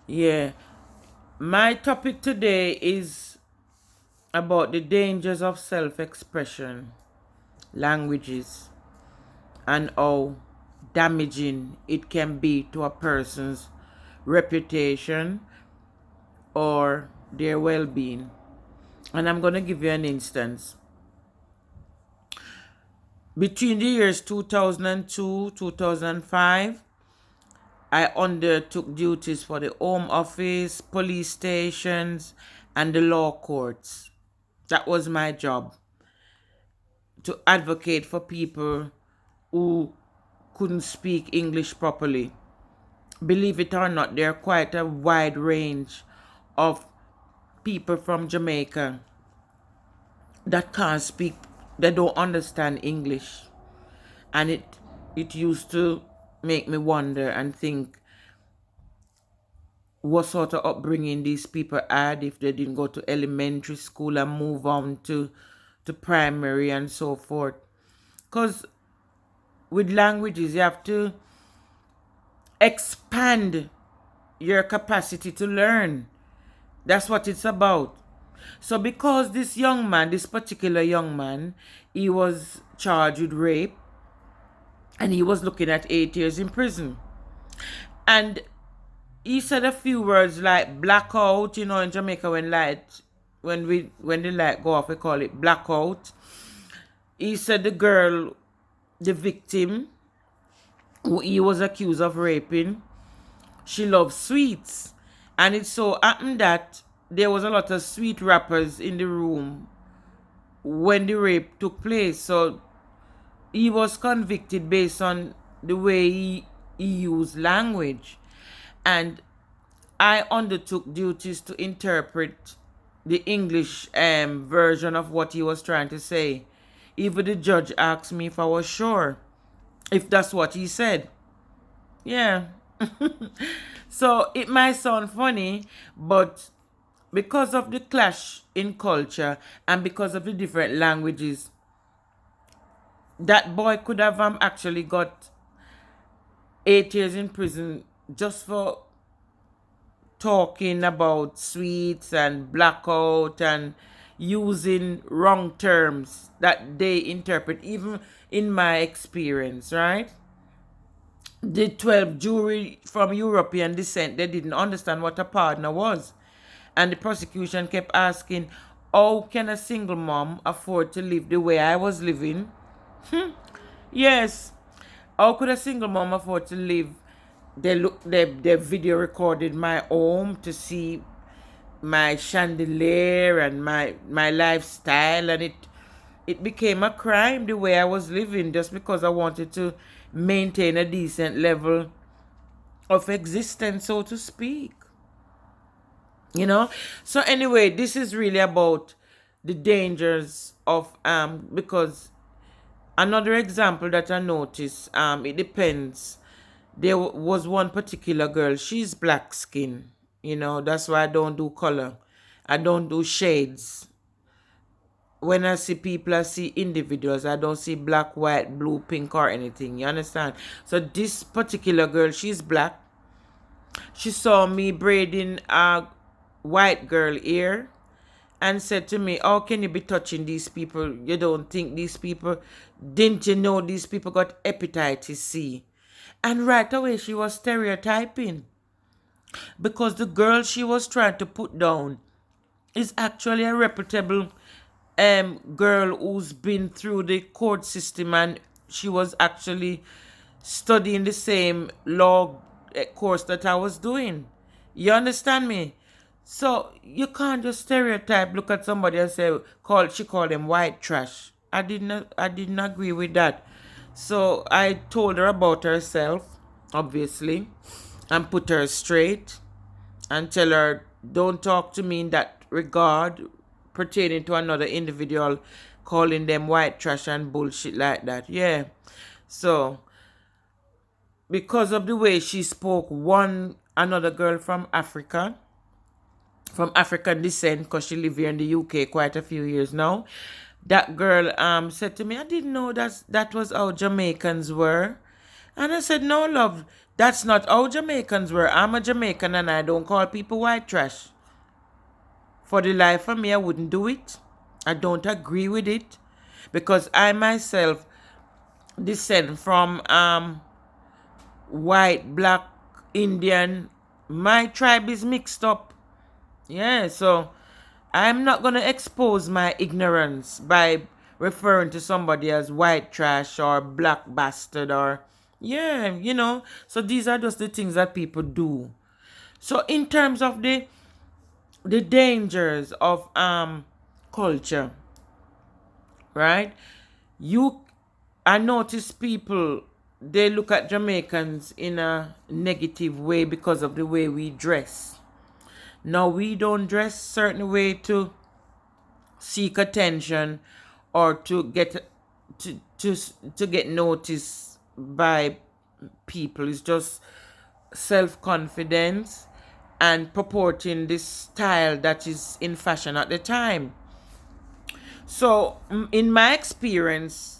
Yeah. My topic today is about the dangers of self expression, languages, and how damaging it can be to a person's reputation or their well being. And I'm going to give you an instance. Between the years 2002 2005, I undertook duties for the Home Office, police stations, and the law courts. That was my job, to advocate for people who couldn't speak English properly. Believe it or not, there are quite a wide range of people from Jamaica that can't speak, they don't understand English. And it used to make me wonder and think what sort of upbringing these people had if they didn't go to elementary school and move on to primary and so forth. Because with languages, you have to expand your capacity to learn. That's what it's about. So, because this young man, this particular young man, he was charged with rape and he was looking at 8 years in prison. And he said a few words like blackout, in Jamaica when the light go off, we call it blackout. He said the girl, the victim, who he was accused of raping, she loves sweets. And it so happened that there was a lot of sweet wrappers in the room when the rape took place. So he was convicted based on the way he used language. And I undertook duties to interpret the English version of what he was trying to say. Even the judge asked me if I was sure if that's what he said. Yeah. So it might sound funny, but because of the clash in culture and because of the different languages, that boy could have actually got 8 years in prison just for talking about sweets and blackout and using wrong terms that they interpret, even in my experience, right? The 12 jury from European descent, they didn't understand what a partner was. And the prosecution kept asking, how can a single mom afford to live the way I was living? Yes. How could a single mom afford to live? They video recorded my home to see my chandelier and my lifestyle, and it became a crime the way I was living just because I wanted to maintain a decent level of existence, so to speak. So anyway, this is really about the dangers of because another example that I noticed, it depends. There was one particular girl, she's black skin, that's why I don't do color. I don't do shades. When I see people, I see individuals. I don't see black, white, blue, pink, or anything. You understand? So this particular girl, she's black. She saw me braiding a white girl ear and said to me, how can you be touching these people? You don't think these people, didn't you know these people got hepatitis C? And right away she was stereotyping, because the girl she was trying to put down is actually a reputable girl who's been through the court system, and she was actually studying the same law course that I was doing. You understand me? So you can't just stereotype, look at somebody and say, she called them white trash. I didn't agree with that. So I told her about herself, obviously, and put her straight and tell her, don't talk to me in that regard pertaining to another individual, calling them white trash and bullshit like that. Yeah. So because of the way she spoke, another girl from African descent, because she live here in the UK quite a few years now, that girl said to me, I didn't know that was how Jamaicans were. And I said, no, love, That's not how Jamaicans were. I'm a Jamaican and I don't call people white trash. For the life of me, I wouldn't do it. I don't agree with it because I myself descend from white, black, Indian. My tribe is mixed up. Yeah, so I'm not going to expose my ignorance by referring to somebody as white trash or black bastard or, yeah, So these are just the things that people do. So in terms of the dangers of culture, right? You I notice people, they look at Jamaicans in a negative way because of the way we dress. Now we don't dress certain way to seek attention or to get noticed by people. It's just self-confidence and purporting this style that is in fashion at the time. So in my experience,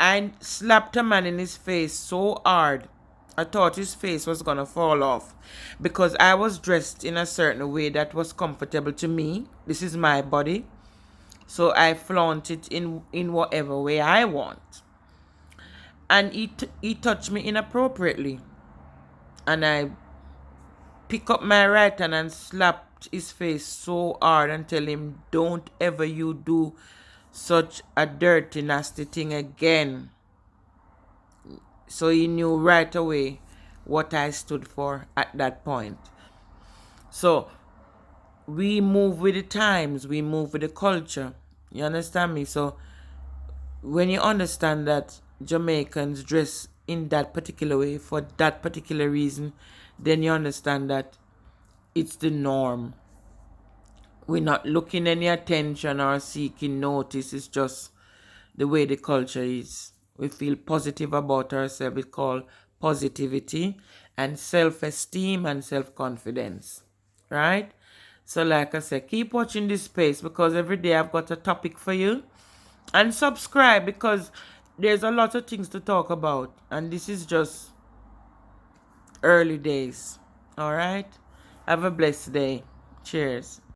I slapped a man in his face so hard, I thought his face was gonna fall off because I was dressed in a certain way that was comfortable to me. This is my body. So I flaunt it in whatever way I want. And he touched me inappropriately. And I pick up my right hand and slapped his face so hard and tell him, don't ever you do such a dirty, nasty thing again. So he knew right away what I stood for at that point. So we move with the times, we move with the culture. You understand me? So when you understand that Jamaicans dress in that particular way for that particular reason, then you understand that it's the norm. We're not looking any attention or seeking notice. It's just the way the culture is. We feel positive about ourselves. It's called positivity and self-esteem and self-confidence. Right? So like I said, keep watching this space because every day I've got a topic for you. And subscribe because there's a lot of things to talk about. And this is just early days. Alright? Have a blessed day. Cheers.